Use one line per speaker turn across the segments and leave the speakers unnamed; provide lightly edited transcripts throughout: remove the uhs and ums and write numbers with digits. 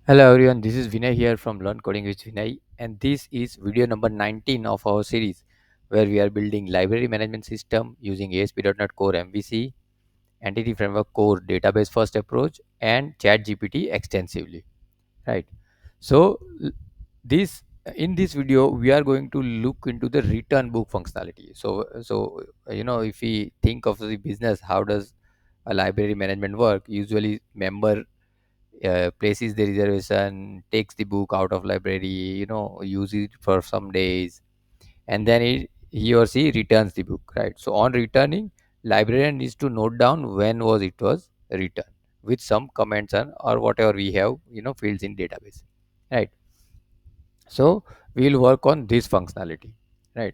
Hello everyone, this is Vinay here from Learn Coding with Vinay, and this is video number 19 of our series where we are building library management system using ASP.NET Core MVC, Entity Framework Core Database First Approach, and ChatGPT extensively. Right. So this in this video we are going to look into the return book functionality. If we think of the business, how does a library management work? Usually, member places the reservation, takes the book out of library, use it for some days, and then he or she returns the book, right? So on returning, librarian needs to note down when was returned with some comments and or whatever we have, fields in database, right? So we'll work on this functionality, right?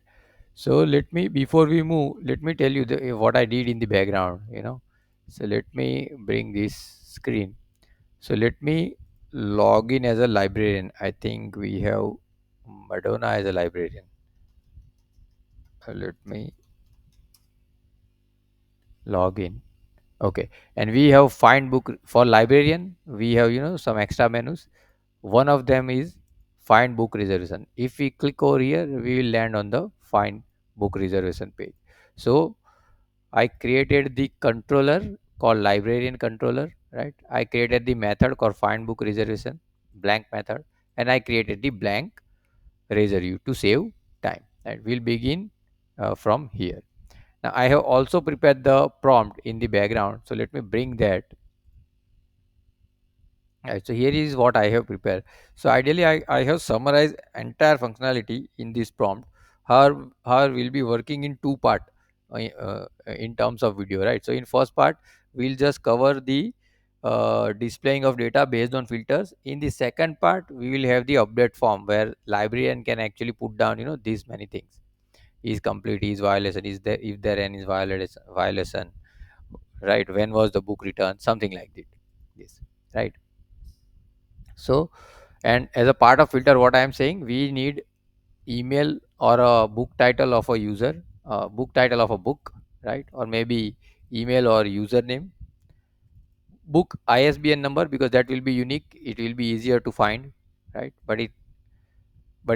So let me, before we move, let me tell you what I did in the background. So let me bring this screen. So let me log in as a librarian. I think we have Madonna as a librarian. Let me log in. Okay. And we have find book for librarian. We have, some extra menus. One of them is find book reservation. If we click over here, we will land on the find book reservation page. So I created the controller called librarian controller, right? I created the method called find book reservation, blank method, and I created the blank razor u to save time. And we'll begin from here. Now I have also prepared the prompt in the background. So let me bring that. Right, so here is what I have prepared. So ideally, I have summarized entire functionality in this prompt. Her will be working in two part in terms of video, right? So in first part, we'll just cover the displaying of data based on filters. In the second part, we will have the update form where librarian can actually put down, these many things. Is complete, is violation, is there, if there any violation, right? When was the book returned? Something like that. This, right? So, and as a part of filter, what I am saying, we need email or a book title of a user, book title of a book, right? Or maybe email or username, book ISBN number, because that will be unique, it will be easier to find, right? But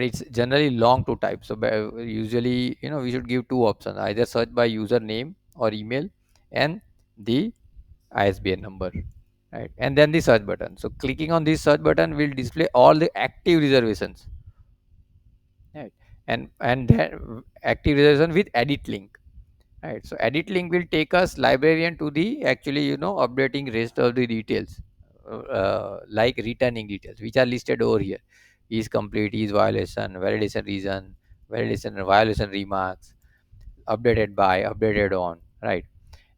it's generally long to type. So usually, we should give two options: either search by username or email, and the ISBN number, right? And then the search button. So clicking on this search button will display all the active reservations, right? And then active reservation with edit link, right? So edit link will take us librarian to the actually, updating rest of the details, like returning details, which are listed over here. Is complete, is violation, validation reason, validation and violation remarks, updated by, updated on, right?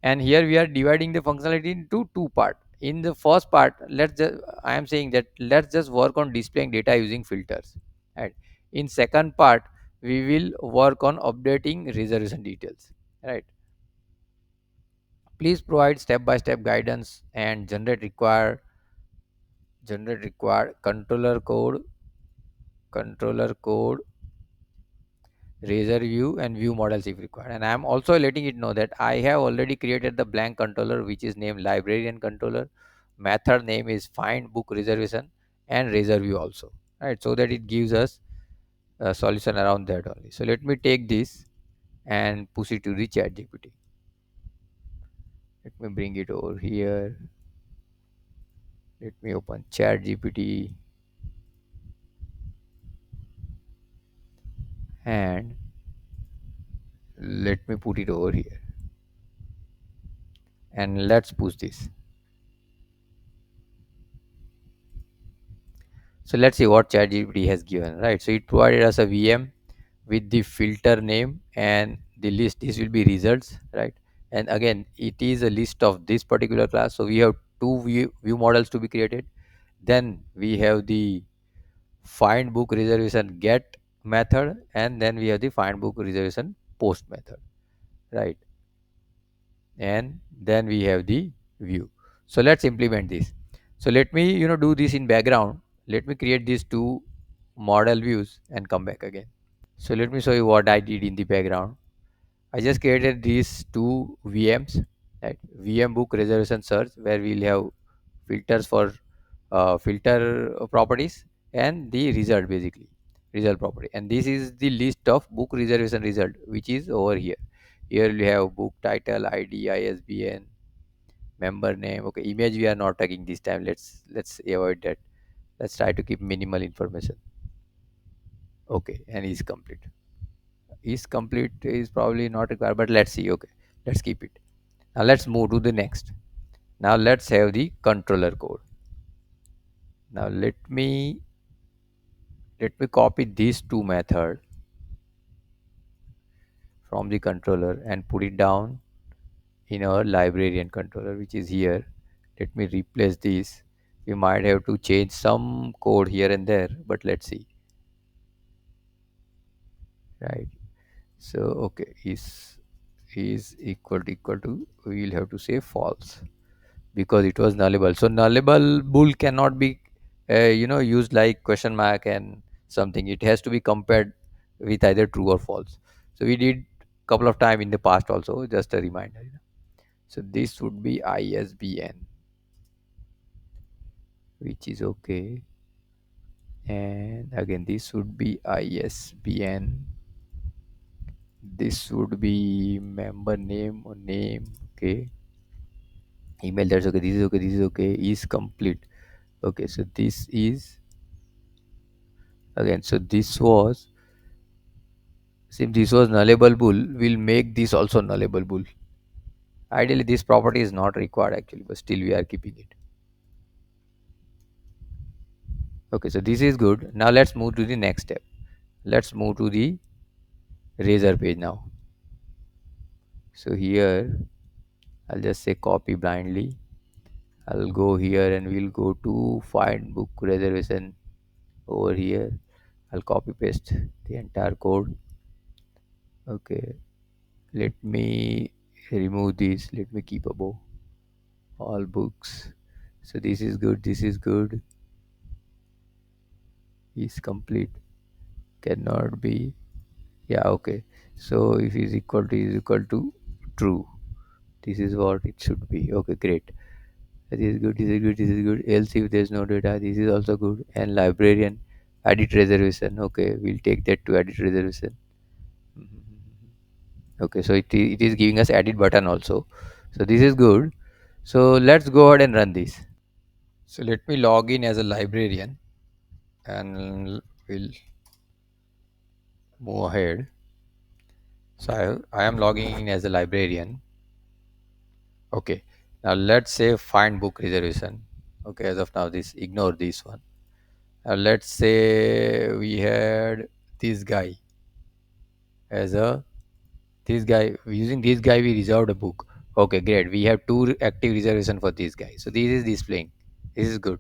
And here we are dividing the functionality into two part. In the first part, I am saying that let's just work on displaying data using filters, right? In second part, we will work on updating reservation details, right? Please provide step by step guidance and generate required controller code, razor view and view models if required. And I am also letting it know that I have already created the blank controller which is named librarian controller. Method name is find book reservation and razor view also, right? So that it gives us a solution around that only. So let me take this and push it to the chat GPT. Let me bring it over here. Let me open chat GPT and let me put it over here, and let's push this. So let's see what ChatGPT has given, right? So it provided us a VM with the filter name and the list. This will be results, right? And again, it is a list of this particular class. So we have two view models to be created. Then we have the find book reservation get method, and then we have the find book reservation post method, right? And then we have the view. So let's implement this. So let me, do this in background. Let me create these two model views and come back again. So let me show you what I did in the background. I just created these two VMs, right? VM book reservation search, where we'll have filters for filter properties, and the result, basically result property. And this is the list of book reservation result, which is over here. Here we have book title, id, isbn, member name. Okay, image we are not tagging this time. Let's avoid that. Let's try to keep minimal information. Okay, and is complete. Is complete is probably not required, but let's see. Okay, let's keep it. Now let's move to the next. Now let's have the controller code. Now let me copy these two methods from the controller and put it down in our librarian controller, which is here. Let me replace this. We might have to change some code here and there, but let's see. Right. So okay, is equal to we will have to say false because it was nullable. So nullable bool cannot be used like question mark and something. It has to be compared with either true or false. So we did couple of time in the past also. Just a reminder. So this would be ISBN, which is okay. And again, this would be ISBN. This would be member name or name. Okay. Email, that's okay. This is okay. This is okay. Is complete. Okay. So this is again. So this was, since this was nullable bool, we'll make this also nullable bool. Ideally, this property is not required actually, but still we are keeping it. Okay. So this is good. Now let's move to the next step. Let's move to the razor page now. So here I'll just say copy blindly. I'll go here and we'll go to find book reservation over here. I'll copy paste the entire code. Okay, let me remove this. Let me keep above all books. So this is good. This is good. Is complete. Cannot be. Yeah. Okay. So if is equal to true. This is what it should be. Okay. Great. This is good. This is good. This is good. Else if there's no data, this is also good. And librarian edit reservation. Okay. We'll take that to edit reservation. Okay, so it is giving us edit button also. So this is good. So let's go ahead and run this. So let me log in as a librarian and we'll move ahead. So I am logging in as a librarian. Okay, now let's say find book reservation. Okay, as of now, this ignore this one. Now let's say we had this guy as a this guy. Using this guy we reserved a book. Okay, great. We have two active reservation for this guy. So this is displaying. This is good.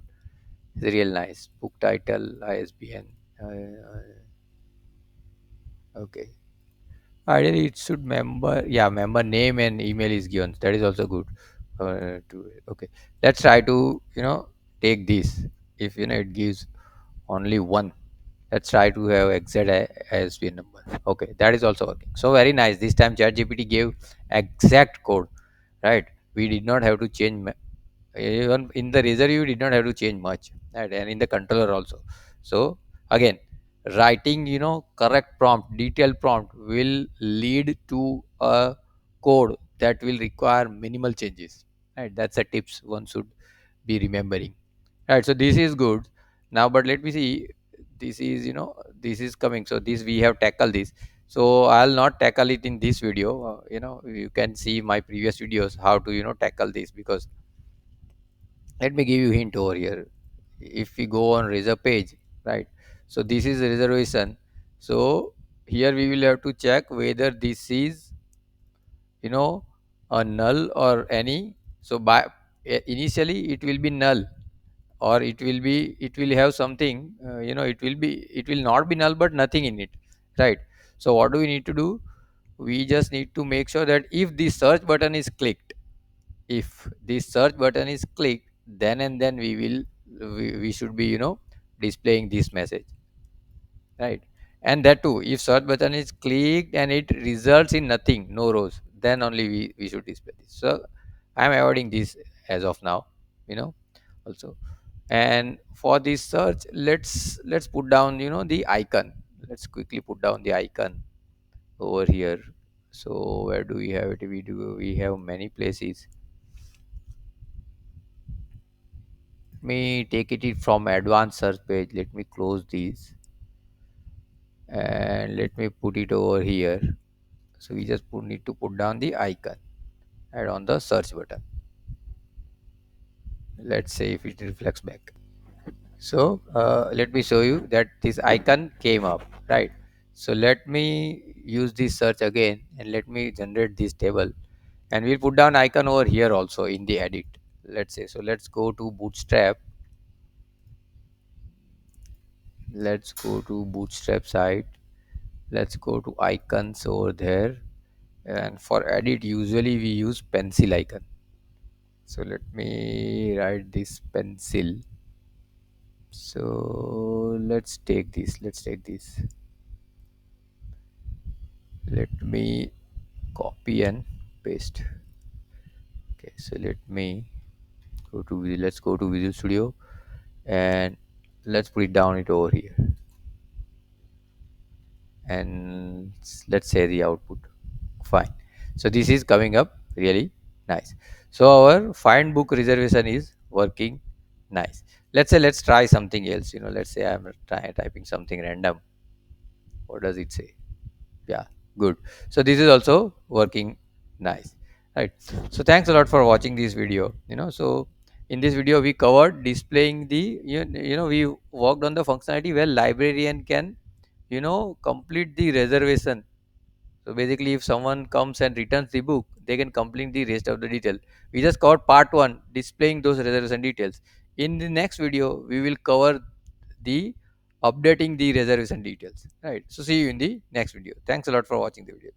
It's real nice. Book title, ISBN. Okay. Ideally, it should member. Yeah, member name and email is given. That is also good. Okay. Let's try to take this. If it gives only one, let's try to have exact ISBN number. Okay, that is also working. So very nice. This time ChatGPT gave exact code. Right. We did not have to change. Even in the razor you did not have to change much, right? And in the controller also. So again, writing correct prompt, detailed prompt will lead to a code that will require minimal changes, right? That's a tips one should be remembering, right? So this is good. Now but let me see, this is this is coming. So this we have tackled this. So I'll not tackle it in this video. You can see my previous videos how to tackle this, because let me give you hint over here. If we go on reserve page, right? So this is reservation. So here we will have to check whether this is you know a null or any. So by initially it will be null, or it will have something, it will not be null but nothing in it, right? So what do we need to do? We just need to make sure that if the search button is clicked, if this search button is clicked, then and then we should be displaying this message, right? And that too, if search button is clicked and it results in nothing, no rows, then only we should display this. So I am avoiding this as of now, you know also. And for this search, let's put down, the icon. Let's quickly put down the icon over here. So where do we have it? We have many places. Let me take it from advanced search page. Let me close these and let me put it over here. So we just need to put down the icon, add on the search button. Let's say if it reflects back. So let me show you that this icon came up, right? So let me use this search again and let me generate this table, and we'll put down icon over here also in the edit. Let's say, so let's go to Bootstrap. Let's go to Bootstrap site. Let's go to icons over there, and for edit usually we use pencil icon. So let me write this pencil. So let's take this. Let me copy and paste. Okay, so let's go to Visual Studio, and let's put it down it over here, and let's say the output. Fine. So this is coming up really nice. So our find book reservation is working nice. Let's try something else. Let's say I'm typing something random. What does it say? Yeah, good. So this is also working nice, right? So thanks a lot for watching this video. So in this video we covered displaying the, we worked on the functionality where librarian can, complete the reservation. So basically, if someone comes and returns the book, they can complete the rest of the detail. We just covered part one, displaying those reservation details. In the next video, we will cover the updating the reservation details. Right. So see you in the next video. Thanks a lot for watching the video.